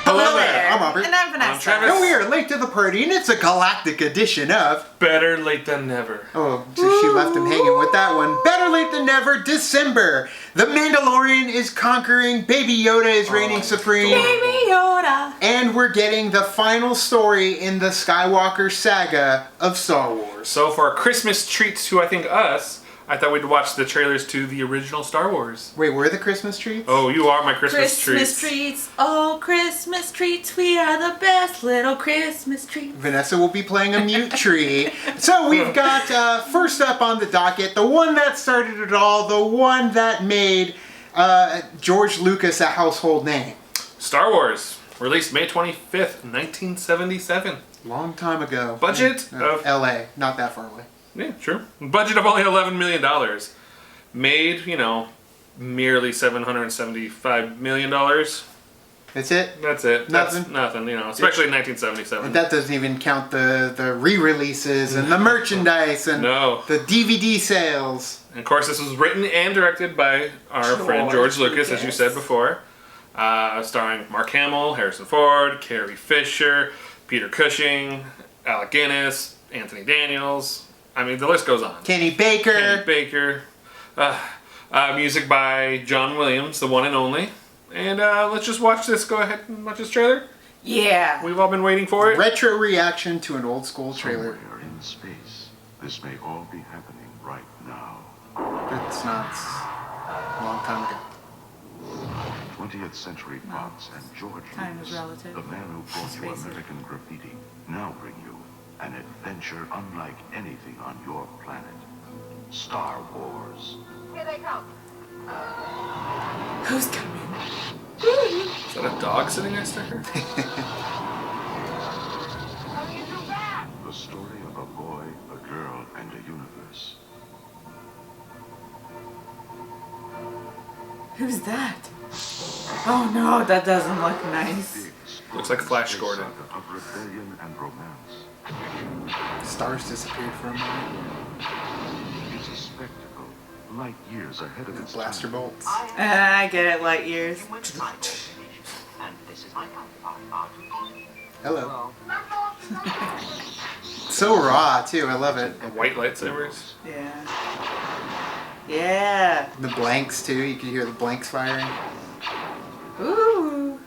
Hello there. I'm Aubrey. And I'm Vanessa. And we are late to the party, and it's a galactic edition of... Better late than never. Oh, so she left him hanging with that one. Better late than never, December. The Mandalorian is conquering. Baby Yoda is reigning supreme. Baby Yoda. And we're getting the final story in the Skywalker saga of Star Wars. So for our Christmas treats to, I think, us, I thought we'd watch the trailers to the original Star Wars. Wait, where are the Christmas treats? Oh, you are my Christmas treats. Christmas treats. Oh, Christmas treats. We are the best little Christmas treats. Vanessa will be playing a mute tree. So we've got, first up on the docket, the one that started it all, the one that made George Lucas a household name. Star Wars, released May 25th, 1977. Long time ago. Budget of... LA, not that far away. Yeah, true. Budget of only $11 million. Made, merely $775 million. That's it? That's it. Nothing? That's nothing, especially in 1977. And that doesn't even count the re-releases and the merchandise and the DVD sales. And of course, this was written and directed by our friend George Lucas, as you said before. Starring Mark Hamill, Harrison Ford, Carrie Fisher, Peter Cushing, Alec Guinness, Anthony Daniels. I mean, the list goes on. Kenny Baker. Music by John Williams, the one and only. And let's just watch this. Go ahead and watch this trailer. Yeah. We've all been waiting for it. Retro reaction to an old school trailer. Somewhere in space, this may all be happening right now. It's not. A long time ago. 20th Century Fox and George Time is Lucas, relative. the man who brought you American Graffiti, now bring you an adventure unlike anything on your planet. Star Wars. Here they come. Who's coming? Is that a dog sitting next to her? The story of a boy, a girl, and a universe. Who's that? Oh no, that doesn't look nice. Looks like Flash Gordon. Of rebellion and romance. Stars disappeared for a moment. It's a spectacle, light years ahead of its Blaster time. bolts. I get it, light years. And this is my counterpart. Hello. So raw too. I love it. White lightsabers. Yeah. Yeah. The blanks too. You could hear the blanks firing. Ooh.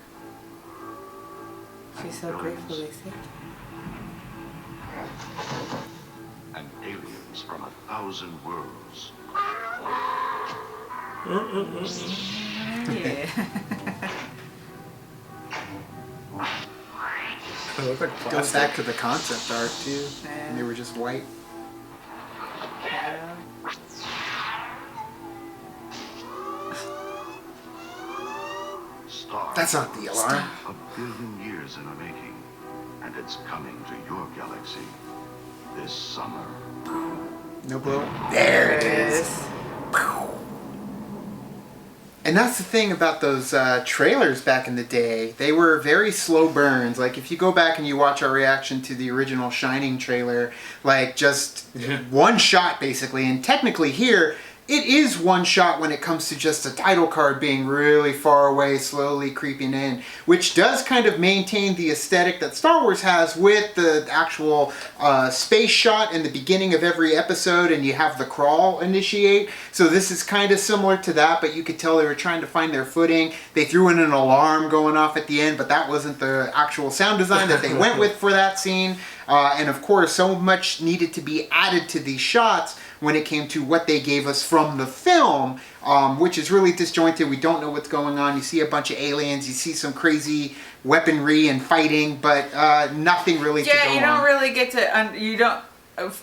She's so grateful, they say. And aliens from 1,000 worlds. Yeah. They look like Goes plastic. back to the concept art too. Yeah. And they were just white. Yeah. Star. That's not the alarm. A billion years in the making. And it's coming to your galaxy this summer. No blow. There it is. And that's the thing about those trailers back in the day. They were very slow burns. Like if you go back and you watch our reaction to the original Shining trailer, like just one shot basically. And technically here, it is one shot when it comes to just a title card being really far away, slowly creeping in, which does kind of maintain the aesthetic that Star Wars has with the actual space shot in the beginning of every episode, and you have the crawl initiate. So this is kind of similar to that, but you could tell they were trying to find their footing. They threw in an alarm going off at the end, but that wasn't the actual sound design that they went with for that scene. And of course, so much needed to be added to these shots when it came to what they gave us from the film, which is really disjointed. We don't know what's going on. You see a bunch of aliens, you see some crazy weaponry and fighting, but nothing really to go Yeah, you don't on. really get to, you don't,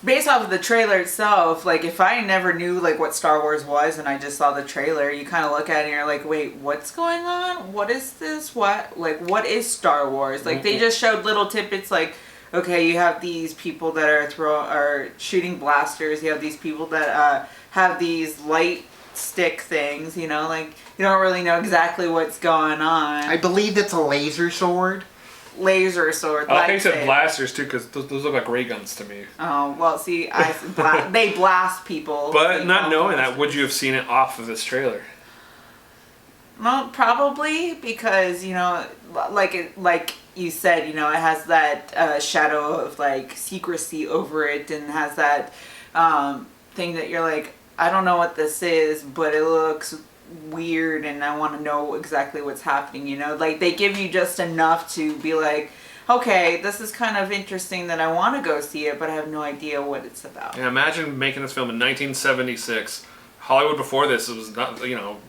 based off of the trailer itself, like if I never knew like what Star Wars was and I just saw the trailer, you kind of look at it and you're like, wait, what's going on? What is this? What is Star Wars? Like they just showed little tidbits like, okay, you have these people that are shooting blasters. You have these people that have these light stick things. Like you don't really know exactly what's going on. I believe it's a laser sword. Laser sword. I think you said lightsaber. blasters too, because those look like ray guns to me. Oh well, see, they blast people. But not knowing that, would you have seen it off of this trailer? Well, probably because like you said, it has that shadow of like secrecy over it, and has that thing that you're like, I don't know what this is, but it looks weird, and I want to know exactly what's happening. Like they give you just enough to be like, okay, this is kind of interesting that I want to go see it, but I have no idea what it's about. Yeah, imagine making this film in 1976. Hollywood before this was not,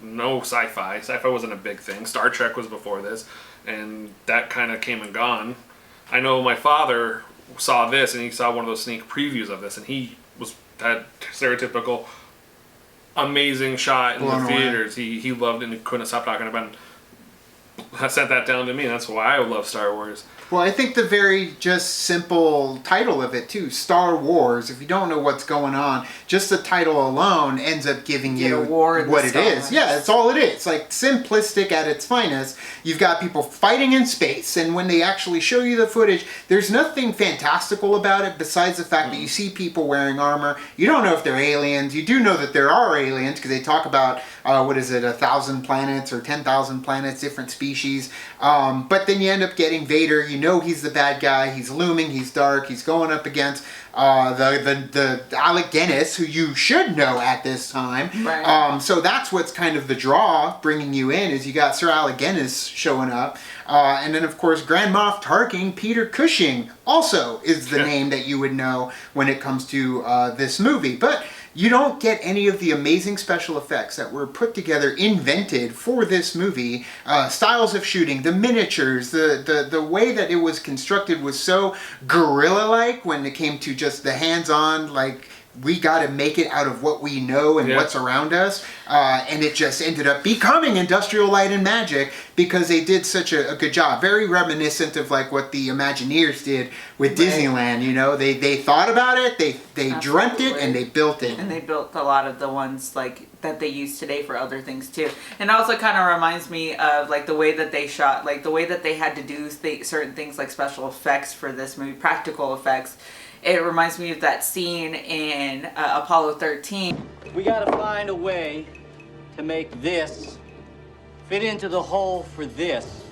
no sci-fi. Sci-fi wasn't a big thing. Star Trek was before this, and that kind of came and gone. I know my father saw this, and he saw one of those sneak previews of this, and he had stereotypical amazing shot in Blown the away. theaters. He loved it and he couldn't stop talking about it. I sent that down to me. That's why I love Star Wars. Well, I think the very just simple title of it too, Star Wars, if you don't know what's going on, just the title alone ends up giving you war in the what it is. stars. Yeah, that's all it is. Like simplistic at its finest. You've got people fighting in space, and when they actually show you the footage, there's nothing fantastical about it besides the fact that you see people wearing armor. You don't know if they're aliens. You do know that there are aliens because they talk about 1,000 planets or 10,000 planets, different species. But then you end up getting Vader. You know he's the bad guy. He's looming. He's dark. He's going up against the Alec Guinness, who you should know at this time. Right. So that's what's kind of the draw bringing you in, is you got Sir Alec Guinness showing up. And then, of course, Grand Moff Tarkin, Peter Cushing, also is the name that you would know when it comes to this movie. But you don't get any of the amazing special effects that were put together, invented for this movie. Styles of shooting, the miniatures, the way that it was constructed was so guerrilla-like when it came to just the hands-on, like, we got to make it out of what we know and what's around us. And it just ended up becoming Industrial Light and Magic because they did such a good job. Very reminiscent of like what the Imagineers did with Disneyland. They thought about it, they dreamt it, and they built it. And they built a lot of the ones like that they use today for other things too. And it also kind of reminds me of like the way that they shot, like the way that they had to do certain things like special effects for this movie, practical effects. It reminds me of that scene in Apollo 13. We gotta find a way to make this fit into the hole for this.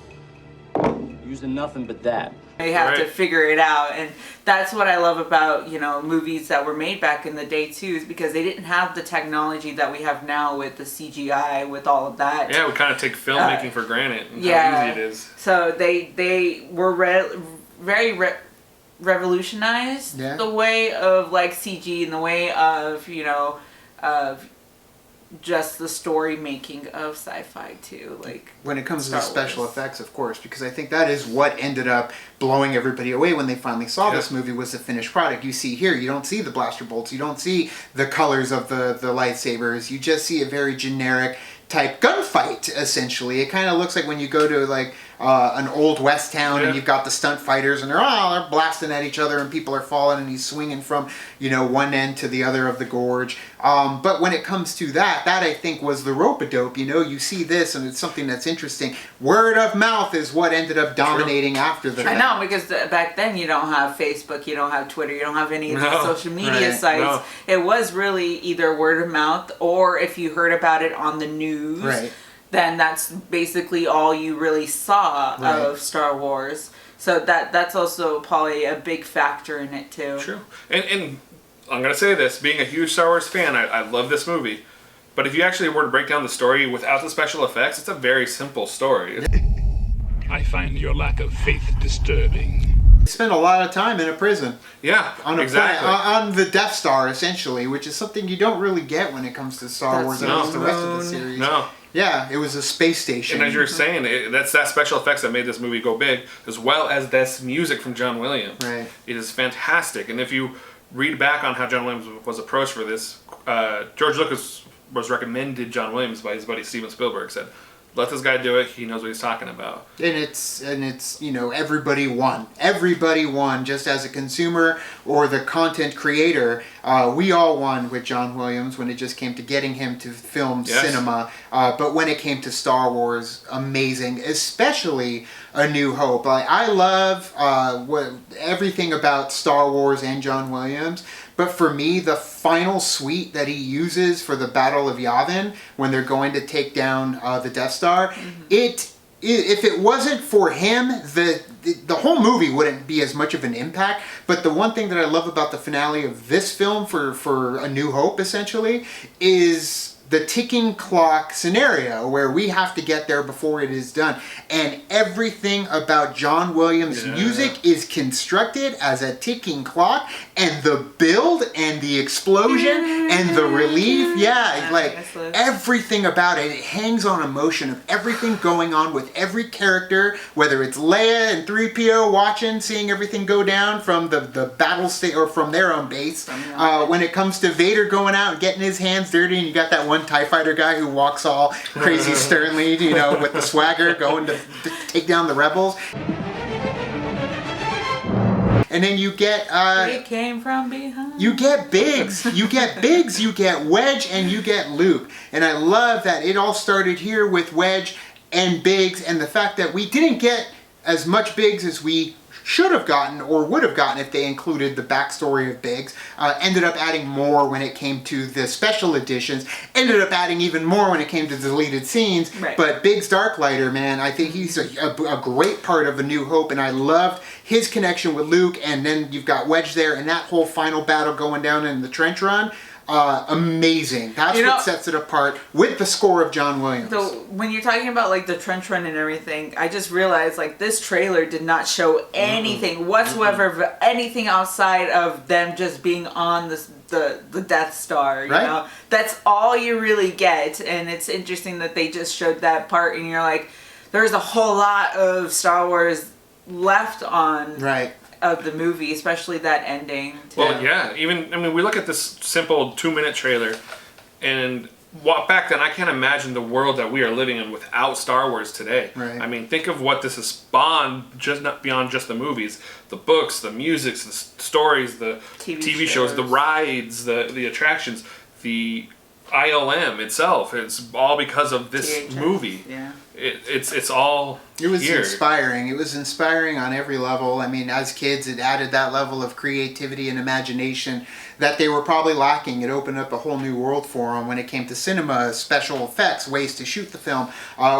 Using nothing but that. They have to figure it out, and that's what I love about movies that were made back in the day too, is because they didn't have the technology that we have now with the CGI, with all of that. Yeah, we kind of take filmmaking for granted and yeah. how easy it is. So they were very revolutionized the way of like CG and the way of of just the story making of sci-fi too, like when it comes Star to special Wars. effects, of course, because I think that is what ended up blowing everybody away when they finally saw this movie, was the finished product. You see here, you don't see the blaster bolts, you don't see the colors of the lightsabers, you just see a very generic type gunfight, essentially. It kind of looks like when you go to like an old west town and you've got the stunt fighters and they're blasting at each other and people are falling and he's swinging from one end to the other of the gorge. But when it comes to that I think was the rope-a-dope. You see this and it's something that's interesting. Word of mouth is what ended up dominating after the fact. I know, because back then you don't have Facebook, you don't have Twitter, you don't have any of the social media sites. No. It was really either word of mouth, or if you heard about it on the news, then that's basically all you really saw of Star Wars. So that's also probably a big factor in it too. True. And I'm going to say this, being a huge Star Wars fan, I love this movie. But if you actually were to break down the story without the special effects, it's a very simple story. I find your lack of faith disturbing. They spent a lot of time in a prison. Yeah, on exactly. On the Death Star, essentially, which is something you don't really get when it comes to Star Wars and the rest of the series. No. Yeah, it was a space station. And as you're saying, that's that special effects that made this movie go big, as well as this music from John Williams. Right. It is fantastic. And if you read back on how John Williams was approached for this, George Lucas was recommended John Williams by his buddy Steven Spielberg. Said, let this guy do it. He knows what he's talking about. And it's everybody won. Everybody won, just as a consumer or the content creator. We all won with John Williams when it just came to getting him to film cinema. But when it came to Star Wars, amazing, especially A New Hope. I love everything about Star Wars and John Williams. But for me, the final suite that he uses for the Battle of Yavin, when they're going to take down the Death Star, if it wasn't for him, the whole movie wouldn't be as much of an impact. But the one thing that I love about the finale of this film for A New Hope, essentially, is the ticking clock scenario where we have to get there before it is done. And everything about John Williams' music is constructed as a ticking clock, and the build and the explosion and the relief, like everything about it, it hangs on emotion of everything going on with every character, whether it's Leia and 3PO watching, seeing everything go down from the battle state or from their own base. When it comes to Vader going out and getting his hands dirty, and you got that one TIE fighter guy who walks all crazy sternly, with the swagger going to take down the rebels. And then you get It came from behind. you get Biggs, you get Wedge, and you get Luke. And I love that it all started here with Wedge and Biggs, and the fact that we didn't get as much Biggs as we should have gotten or would have gotten if they included the backstory of Biggs. Ended up adding more when it came to the special editions. Ended up adding even more when it came to deleted scenes. Right. But Biggs Darklighter, man, I think he's a great part of A New Hope, and I loved his connection with Luke. And then you've got Wedge there, and that whole final battle going down in the trench run. Amazing. That's what sets it apart with the score of John Williams. So when you're talking about like the trench run and everything, I just realized like this trailer did not show anything whatsoever of anything outside of them just being on the Death Star. You know, that's all you really get, and it's interesting that they just showed that part, and you're like, there's a whole lot of Star Wars left on. Of the movie, especially that ending. Well, we look at this simple 2-minute trailer, and back then, I can't imagine the world that we are living in without Star Wars today. Right. I mean, think of what this has spawned, just not beyond just the movies, the books, the music, the stories, the TV shows, the rides, the attractions, the ILM itself. It's all because of this movie. Yeah. It's all It was here. inspiring. It was inspiring on every level. I mean, as kids, it added that level of creativity and imagination that they were probably lacking. It opened up a whole new world for them when it came to cinema, special effects, ways to shoot the film.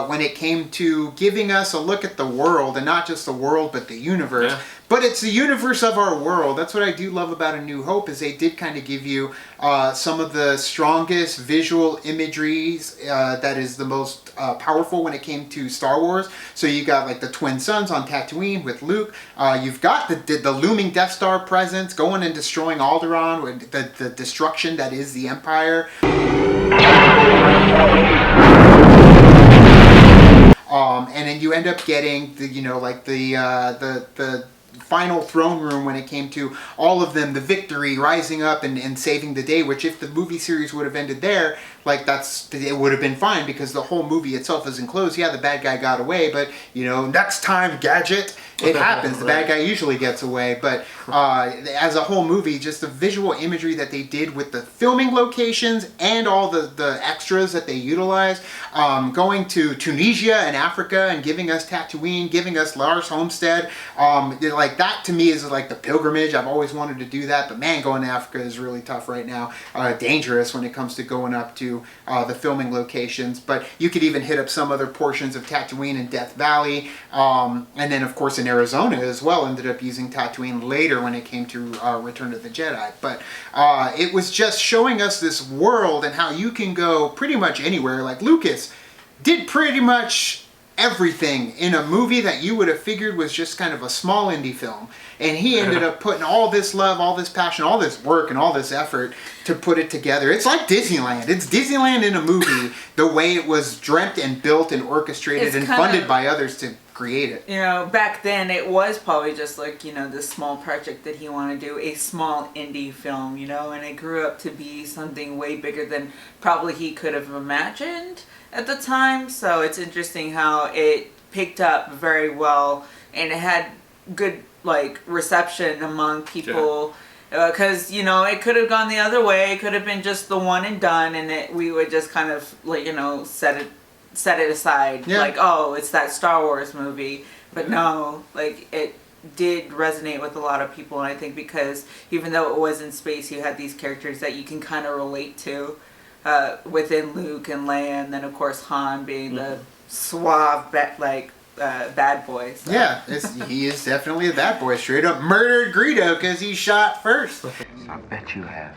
When it came to giving us a look at the world, and not just the world, but the universe. Yeah. But it's the universe of our world. That's what I do love about A New Hope, is they did kind of give you some of the strongest visual imageries that is the most powerful when it came to Star Wars. So you got like the twin suns on Tatooine with Luke. You've got the looming Death Star presence going and destroying Alderaan, with the destruction that is the Empire. And then you end up getting the final throne room when it came to all of them, the victory, rising up and saving the day, which if the movie series would have ended there, it would have been fine, because the whole movie itself is enclosed. Yeah, the bad guy got away, but next time, Gadget, it happens. The bad guy usually gets away. But as a whole movie, just the visual imagery that they did with the filming locations and all the extras that they utilized, going to Tunisia and Africa and giving us Tatooine, giving us Lars Homestead, that to me is like the pilgrimage. I've always wanted to do that, but man, going to Africa is really tough right now. Dangerous when it comes to going up to the filming locations. But you could even hit up some other portions of Tatooine and Death Valley, and then of course in Arizona as well. Ended up using Tatooine later when it came to Return of the Jedi. But it was just showing us this world and how you can go pretty much anywhere. Like Lucas did pretty much everything in a movie that you would have figured was just kind of a small indie film, and he ended up putting all this love, all this passion, all this work, and all this effort to put it together. It's like Disneyland. It's Disneyland in a movie, the way it was dreamt and built and orchestrated and funded by others to create it. Back then it was probably just like, this small project that he wanted to do, a small indie film, and it grew up to be something way bigger than probably he could have imagined at the time. So it's interesting how it picked up very well, and it had good reception among people, because it could have gone the other way. It could have been just the one and done, and we would just kind of set it aside, oh, it's that Star Wars movie. But no, it did resonate with a lot of people, and I think because even though it was in space, you had these characters that you can kind of relate to within Luke and Leia, and then of course Han being the suave, bad boy. So. Yeah, he is definitely a bad boy. Straight up murdered Greedo because he shot first. I bet you have.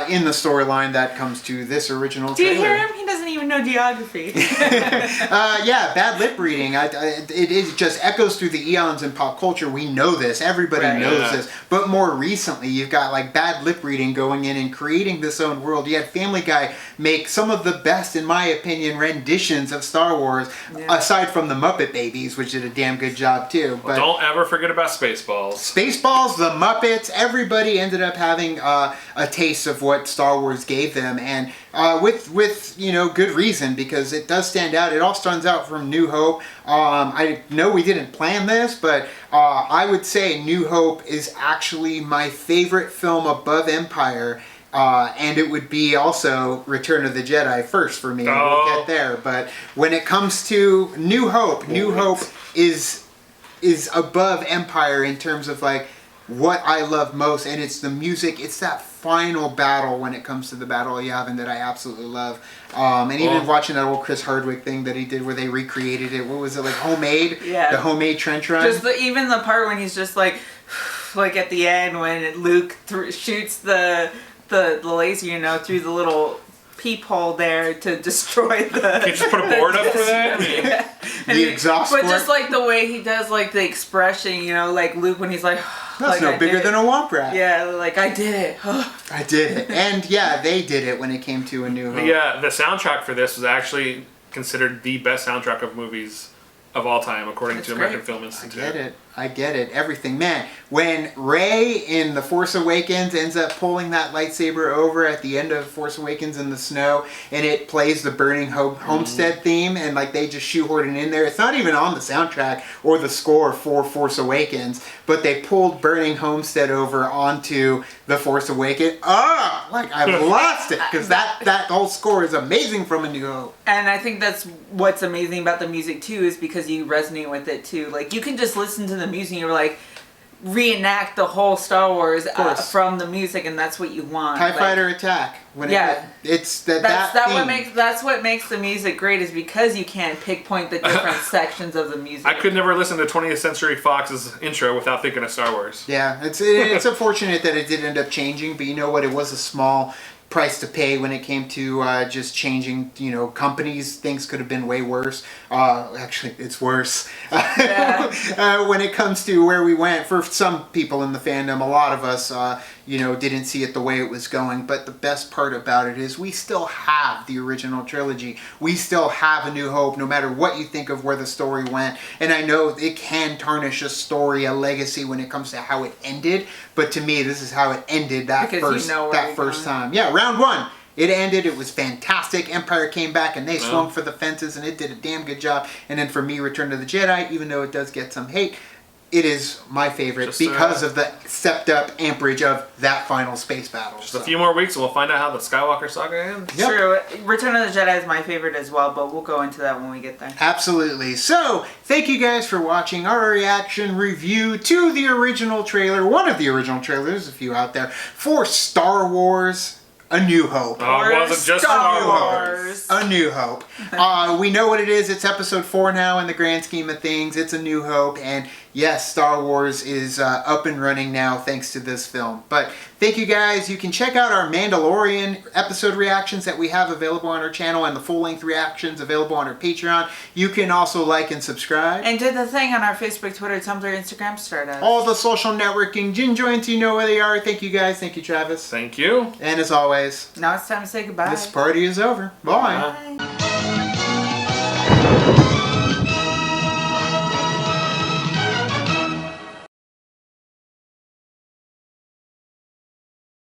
In the storyline that comes to this original Do you trailer. hear him? He doesn't even know geography. Yeah, bad lip reading. It just echoes through the eons in pop culture. We know this. Everybody Right. knows Yeah. this. But more recently, you've got like bad lip reading going in and creating this own world. You had Family Guy make some of the best, in my opinion, renditions of Star Wars, aside from the Muppet Babies, which did a damn good job too. But Don't ever forget about Spaceballs. Spaceballs, the Muppets, everybody ended up having a taste of what Star Wars gave them, and with good reason, because it does stand out. It all stands out from New Hope. I know we didn't plan this, but I would say New Hope is actually my favorite film above Empire. And it would be also Return of the Jedi first for me. Oh. We'll get there, but when it comes to New Hope, New Hope is above Empire in terms of like what I love most, and it's the music. It's that final battle when it comes to the Battle of Yavin that I absolutely love. And even watching that old Chris Hardwick thing that he did where they recreated it. What was it, like homemade? Yeah. The homemade trench run. Just even the part when he's just like at the end when Luke shoots the laser, through the little peephole there to destroy the. Can you just put a board up for that? I mean, the exhaust But port. just like the way he does, like the expression, like Luke when he's like. That's no bigger than a womp rat. Yeah, like I did it. I did it. And yeah, they did it when it came to A New Hope. the soundtrack for this was actually considered the best soundtrack of movies of all time, according That's to American great. Film Institute. I get it. Everything. Man, when Rey in The Force Awakens ends up pulling that lightsaber over at the end of Force Awakens in the snow, and it plays the Burning Homestead theme, and like they just shoehorned it in there. It's not even on the soundtrack or the score for Force Awakens, but they pulled Burning Homestead over onto The Force Awakens. Like I lost it, because that whole score is amazing from A New Hope. And I think that's what's amazing about the music too, is because you resonate with it too. Like you can just listen to the music and you're like reenact the whole Star Wars from the music, and that's what you want. TIE Fighter Attack. It's that's what makes the music great, is because you can't pinpoint the different sections of the music. I could never listen to 20th Century Fox's intro without thinking of Star Wars. Yeah, it's unfortunate that it did end up changing, but you know what? It was a small price to pay when it came to just changing, companies. Things could have been way worse. Actually, it's worse. When it comes to where we went, for some people in the fandom, a lot of us, didn't see it the way it was going. But the best part about it is we still have the original trilogy. We still have A New Hope, no matter what you think of where the story went. And I know it can tarnish a story, a legacy, when it comes to how it ended. But to me, this is how it ended that first time. Yeah, round one. It ended. It was fantastic. Empire came back and they swung for the fences, and it did a damn good job. And then for me, Return of the Jedi, even though it does get some hate, it is my favorite because of the stepped up amperage of that final space battle. Just a few more weeks and we'll find out how the Skywalker saga ends. Yep. True. Return of the Jedi is my favorite as well, but we'll go into that when we get there. Absolutely. So, thank you guys for watching our reaction review to the original trailer, one of the original trailers, there's a few out there, for Star Wars A New Hope. Oh, it wasn't just Star Wars. A New Hope. We know what it is. It's episode 4 now in the grand scheme of things. It's A New Hope. And yes, Star Wars is up and running now thanks to this film. But thank you guys. You can check out our Mandalorian episode reactions that we have available on our channel, and the full-length reactions available on our Patreon. You can also like and subscribe. And did the thing on our Facebook, Twitter, Tumblr, Instagram Stardust. All the social networking gin joints, you know where they are. Thank you guys. Thank you, Travis. Thank you. And as always, now it's time to say goodbye. this party is over. Bye. Bye.